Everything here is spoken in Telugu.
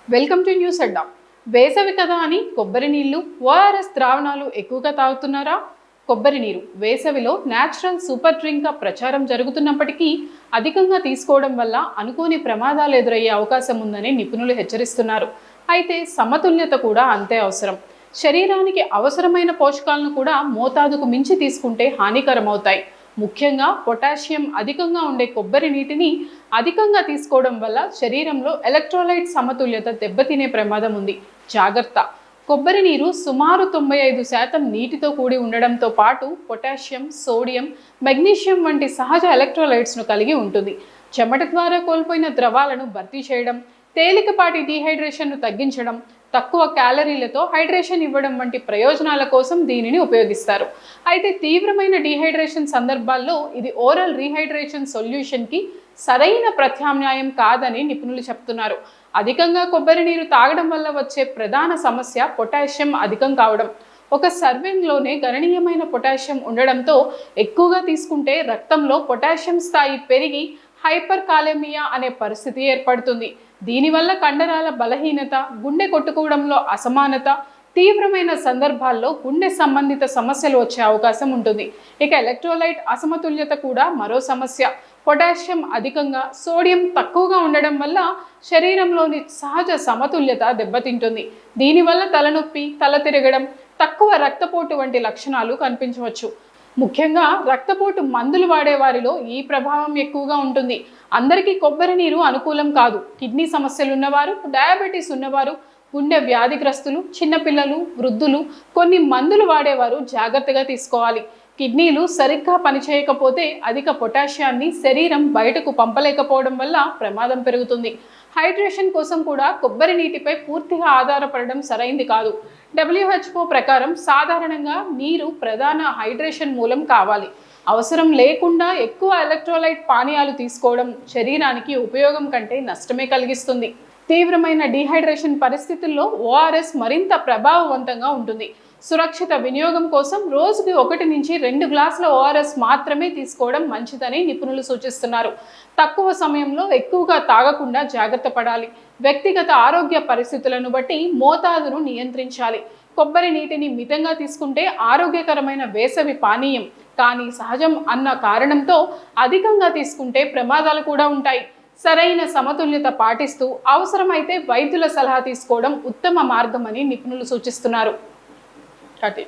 వెల్కమ్ టు న్యూస్ అడ్డా. వేసవి కదా అని కొబ్బరి నీళ్లు, ఓఆర్ఎస్ ద్రావణాలు ఎక్కువగా తాగుతున్నారా? కొబ్బరి నీరు వేసవిలో న్యాచురల్ సూపర్ డ్రింక్గా ప్రచారం జరుగుతున్నప్పటికీ అధికంగా తీసుకోవడం వల్ల అనుకోని ప్రమాదాలు ఎదురయ్యే అవకాశం ఉందని నిపుణులు హెచ్చరిస్తున్నారు. అయితే సమతుల్యత కూడా అంతే అవసరం. శరీరానికి అవసరమైన పోషకాలను కూడా మోతాదుకు మించి తీసుకుంటే హానికరమవుతాయి. ముఖ్యంగా పొటాషియం అధికంగా ఉండే కొబ్బరి నీటిని అధికంగా తీసుకోవడం వల్ల శరీరంలో ఎలక్ట్రోలైట్ సమతుల్యత దెబ్బతినే ప్రమాదం ఉంది. జాగ్రత్త. కొబ్బరి నీరు సుమారు 95% నీటితో కూడి ఉండడంతో పాటు పొటాషియం, సోడియం, మెగ్నీషియం వంటి సహజ ఎలక్ట్రోలైట్స్ను కలిగి ఉంటుంది. చెమట ద్వారా కోల్పోయిన ద్రవాలను భర్తీ చేయడం, తేలికపాటి డీహైడ్రేషన్ను తగ్గించడం, తక్కువ క్యాలరీలతో హైడ్రేషన్ ఇవ్వడం వంటి ప్రయోజనాల కోసం దీనిని ఉపయోగిస్తారు. అయితే తీవ్రమైన డీహైడ్రేషన్ సందర్భాల్లో ఇది ఓరల్ రీహైడ్రేషన్ సొల్యూషన్కి సరైన ప్రత్యామ్నాయం కాదని నిపుణులు చెప్తున్నారు. అధికంగా కొబ్బరి నీరు తాగడం వల్ల వచ్చే ప్రధాన సమస్య పొటాషియం అధికం కావడం. ఒక సర్వింగ్లోనే గణనీయమైన పొటాషియం ఉండడంతో ఎక్కువగా తీసుకుంటే రక్తంలో పొటాషియం స్థాయి పెరిగి హైపర్ కాలెమియా అనే పరిస్థితి ఏర్పడుతుంది. దీనివల్ల కండరాల బలహీనత, గుండె కొట్టుకోవడంలో అసమానత, తీవ్రమైన సందర్భాల్లో గుండె సంబంధిత సమస్యలు వచ్చే అవకాశం ఉంటుంది. ఇక ఎలక్ట్రోలైట్ అసమతుల్యత కూడా మరో సమస్య. పొటాషియం అధికంగా, సోడియం తక్కువగా ఉండడం వల్ల శరీరంలోని సహజ సమతుల్యత దెబ్బతింటుంది. దీనివల్ల తలనొప్పి, తల తిరగడం, తక్కువ రక్తపోటు వంటి లక్షణాలు కనిపించవచ్చు. ముఖ్యంగా రక్తపోటు మందులు వాడే వారిలో ఈ ప్రభావం ఎక్కువగా ఉంటుంది. అందరికీ కొబ్బరి నీరు అనుకూలం కాదు. కిడ్నీ సమస్యలు ఉన్నవారు, డయాబెటీస్ ఉన్నవారు, గుండె వ్యాధిగ్రస్తులు, చిన్నపిల్లలు, వృద్ధులు, కొన్ని మందులు వాడేవారు జాగ్రత్తగా తీసుకోవాలి. కిడ్నీలు సరిగ్గా పనిచేయకపోతే అధిక పొటాషియాన్ని శరీరం బయటకు పంపలేకపోవడం వల్ల ప్రమాదం పెరుగుతుంది. హైడ్రేషన్ కోసం కూడా కొబ్బరి నీటిపై పూర్తిగా ఆధారపడడం సరైంది కాదు. WHO ప్రకారం సాధారణంగా నీరు ప్రధాన హైడ్రేషన్ మూలం కావాలి. అవసరం లేకుండా ఎక్కువ ఎలక్ట్రోలైట్ పానీయాలు తీసుకోవడం శరీరానికి ఉపయోగం కంటే నష్టమే కలిగిస్తుంది. తీవ్రమైన డీహైడ్రేషన్ పరిస్థితుల్లో ఓఆర్ఎస్ మరింత ప్రభావవంతంగా ఉంటుంది. సురక్షిత వినియోగం కోసం రోజుకి 1 నుంచి 2 గ్లాసుల ఓఆర్ఎస్ మాత్రమే తీసుకోవడం మంచిదని నిపుణులు సూచిస్తున్నారు. తక్కువ సమయంలో ఎక్కువగా తాగకుండా జాగ్రత్త పడాలి. వ్యక్తిగత ఆరోగ్య పరిస్థితులను బట్టి మోతాదును నియంత్రించాలి. కొబ్బరి నీటిని మితంగా తీసుకుంటే ఆరోగ్యకరమైన వేసవి పానీయం, కానీ సహజం అన్న కారణంతో అధికంగా తీసుకుంటే ప్రమాదాలు కూడా ఉంటాయి. సరైన సమతుల్యత పాటిస్తూ అవసరమైతే వైద్యుల సలహా తీసుకోవడం ఉత్తమ మార్గమని నిపుణులు సూచిస్తున్నారు. కటి